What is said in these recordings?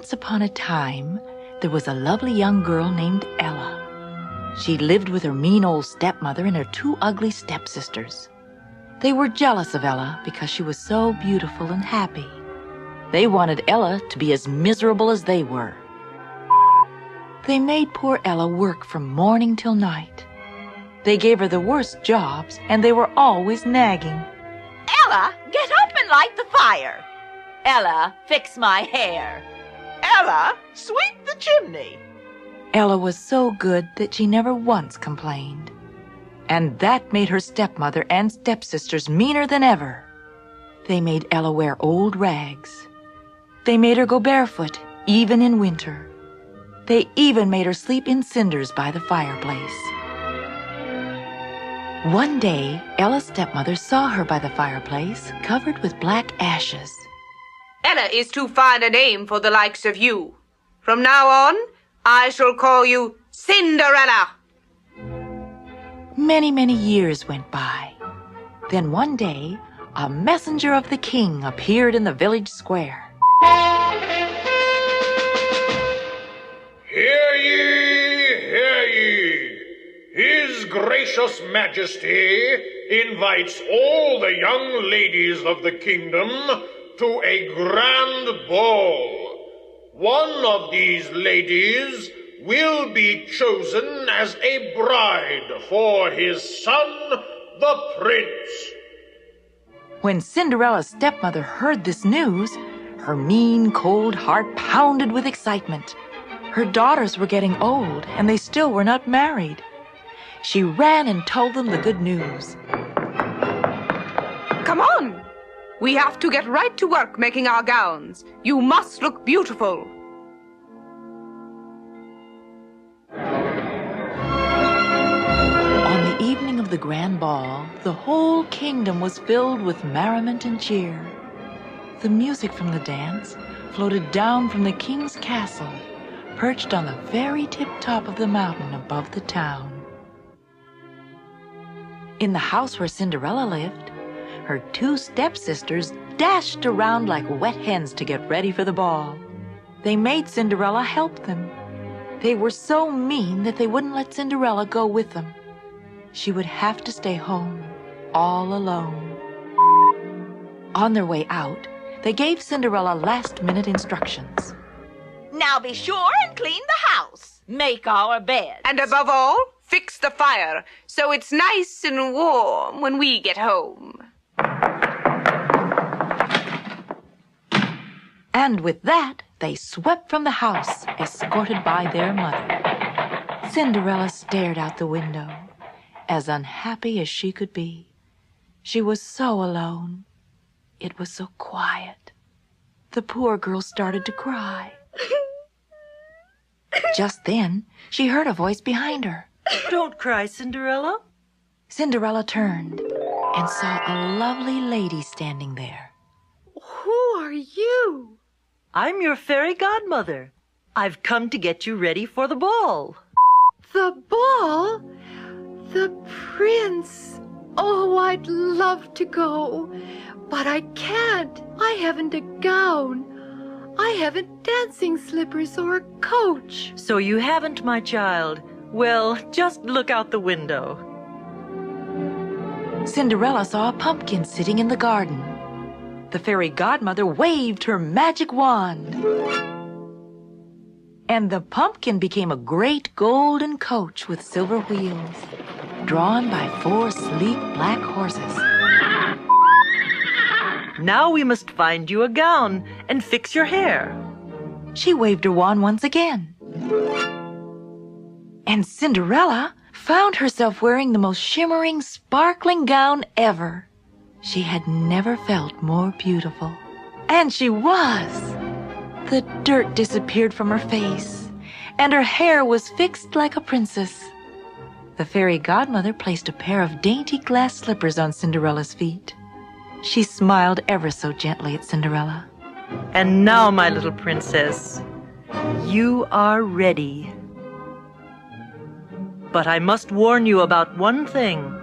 Once upon a time, there was a lovely young girl named Ella. She lived with her mean old stepmother and her two ugly stepsisters. They were jealous of Ella because she was so beautiful and happy. They wanted Ella to be as miserable as they were. They made poor Ella work from morning till night. They gave her the worst jobs, and they were always nagging. Ella, get up and light the fire. Ella, fix my hair. Ella, sweep the chimney. Ella was so good that she never once complained. And that made her stepmother and stepsisters meaner than ever. They made Ella wear old rags. They made her go barefoot, even in winter. They even made her sleep in cinders by the fireplace. One day, Ella's stepmother saw her by the fireplace, covered with black ashes. Ella is too fine a name for the likes of you. From now on, I shall call you Cinderella. Many, many years went by. Then one day, a messenger of the king appeared in the village square. Hear ye, hear ye. His gracious majesty invites all the young ladies of the kingdom to a grand ball. One of these ladies will be chosen as a bride for his son, the prince. When Cinderella's stepmother heard this news, her mean, cold heart pounded with excitement. Her daughters were getting old, and they still were not married. She ran and told them the good news. Come on! We have to get right to work making our gowns. You must look beautiful. On the evening of the grand ball, the whole kingdom was filled with merriment and cheer. The music from the dance floated down from the king's castle, perched on the very tip-top of the mountain above the town. In the house where Cinderella lived, her two stepsisters dashed around like wet hens to get ready for the ball. They made Cinderella help them. They were so mean that they wouldn't let Cinderella go with them. She would have to stay home, all alone. On their way out, they gave Cinderella last-minute instructions. Now be sure and clean the house. Make our beds. And above all, fix the fire so it's nice and warm when we get home. And with that, they swept from the house, escorted by their mother. Cinderella stared out the window, as unhappy as she could be. She was so alone. It was so quiet. The poor girl started to cry. Just then, she heard a voice behind her. Don't cry, Cinderella. Cinderella turned and saw a lovely lady standing there. Who are you? I'm your fairy godmother. I've come to get you ready for the ball. The ball? The prince? Oh, I'd love to go, but I can't. I haven't a gown. I haven't dancing slippers or a coach. So you haven't, my child. Well, just look out the window. Cinderella saw a pumpkin sitting in the garden. The fairy godmother waved her magic wand, and the pumpkin became a great golden coach with silver wheels, drawn by 4 sleek black horses. Now we must find you a gown and fix your hair. She waved her wand once again, and Cinderella found herself wearing the most shimmering, sparkling gown ever. She had never felt more beautiful. And she was! The dirt disappeared from her face, and her hair was fixed like a princess. The fairy godmother placed a pair of dainty glass slippers on Cinderella's feet. She smiled ever so gently at Cinderella. And now, my little princess, you are ready. But I must warn you about one thing.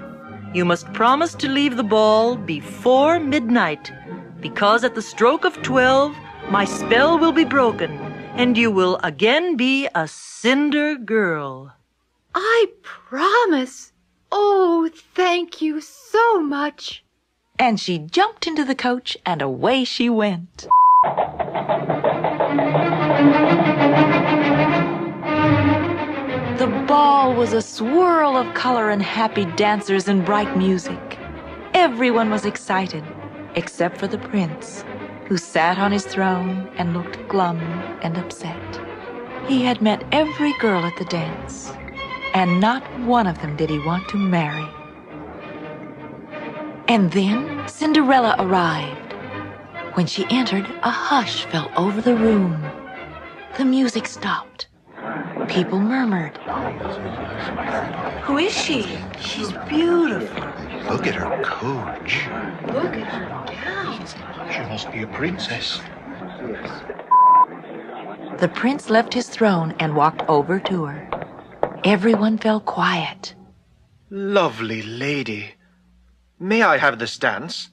You must promise to leave the ball before midnight, because at the stroke of 12, my spell will be broken, and you will again be a Cinder girl. I promise. Oh, thank you so much. And she jumped into the coach, and away she went. The ball was a swirl of color and happy dancers and bright music. Everyone was excited, except for the prince, who sat on his throne and looked glum and upset. He had met every girl at the dance, and not one of them did he want to marry. And then Cinderella arrived. When she entered, a hush fell over the room. The music stopped. People murmured. Who is she? She's beautiful. Look at her coach. Look at her gown. She must be a princess. The prince left his throne and walked over to her. Everyone fell quiet. Lovely lady. May I have this dance?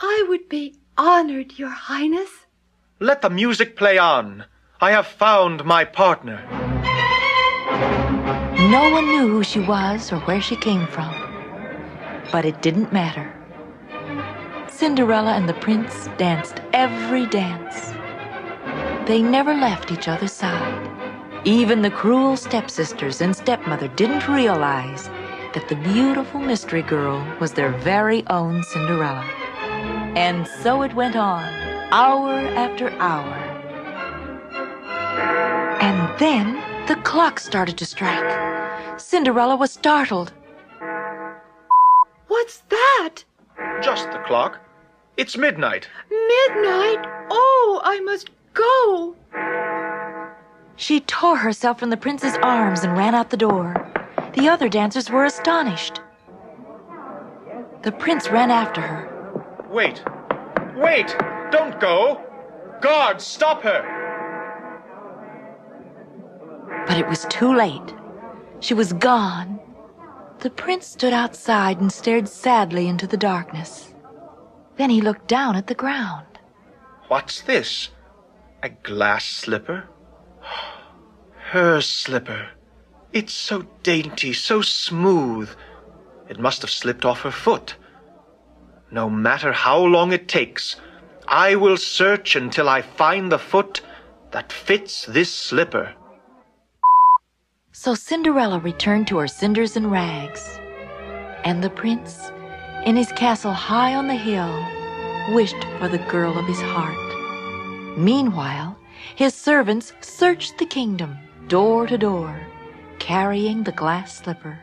I would be honored, Your Highness. Let the music play on. I have found my partner. No one knew who she was or where she came from. But it didn't matter. Cinderella and the prince danced every dance. They never left each other's side. Even the cruel stepsisters and stepmother didn't realize that the beautiful mystery girl was their very own Cinderella. And so it went on, hour after hour. And then the clock started to strike. Cinderella was startled. What's that? Just the clock. It's midnight. Midnight? Oh, I must go. She tore herself from the prince's arms and ran out the door. The other dancers were astonished. The prince ran after her. Wait. Wait! Don't go! Guards, stop her! But it was too late. She was gone. The prince stood outside and stared sadly into the darkness. Then he looked down at the ground. What's this? A glass slipper? Her slipper. It's so dainty, so smooth. It must have slipped off her foot. No matter how long it takes, I will search until I find the foot that fits this slipper. So Cinderella returned to her cinders and rags. And the prince, in his castle high on the hill, wished for the girl of his heart. Meanwhile, his servants searched the kingdom, door to door, carrying the glass slipper.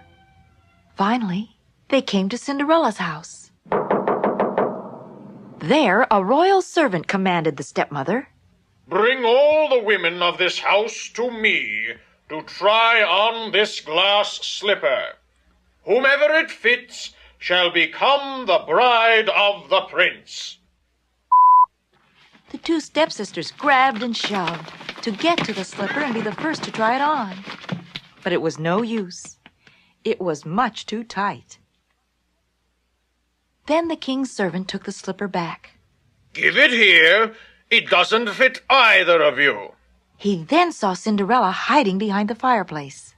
Finally, they came to Cinderella's house. There, a royal servant commanded the stepmother. Bring all the women of this house to me to try on this glass slipper. Whomever it fits shall become the bride of the prince. The two stepsisters grabbed and shoved to get to the slipper and be the first to try it on. But it was no use. It was much too tight. Then the king's servant took the slipper back. Give it here. It doesn't fit either of you. He then saw Cinderella hiding behind the fireplace.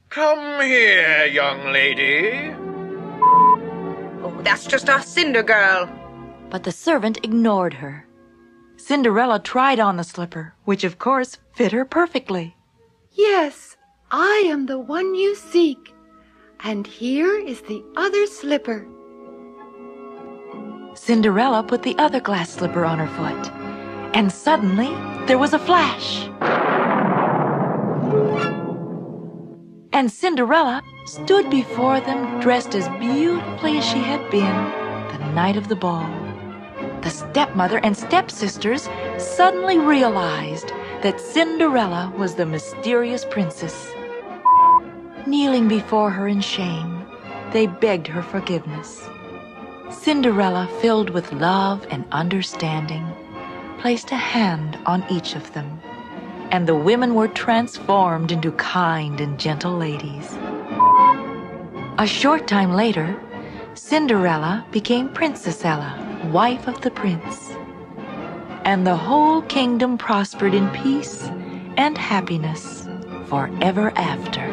Come here, young lady. Oh, that's just our Cinder girl. But the servant ignored her. Cinderella tried on the slipper, which of course fit her perfectly. Yes, I am the one you seek. And here is the other slipper. Cinderella put the other glass slipper on her foot. And suddenly, there was a flash. And Cinderella stood before them dressed as beautifully as she had been the night of the ball. The stepmother and stepsisters suddenly realized that Cinderella was the mysterious princess. Kneeling before her in shame, they begged her forgiveness. Cinderella, filled with love and understanding, placed a hand on each of them, and the women were transformed into kind and gentle ladies. A short time later, Cinderella became Princess Ella, wife of the prince. And the whole kingdom prospered in peace and happiness forever after.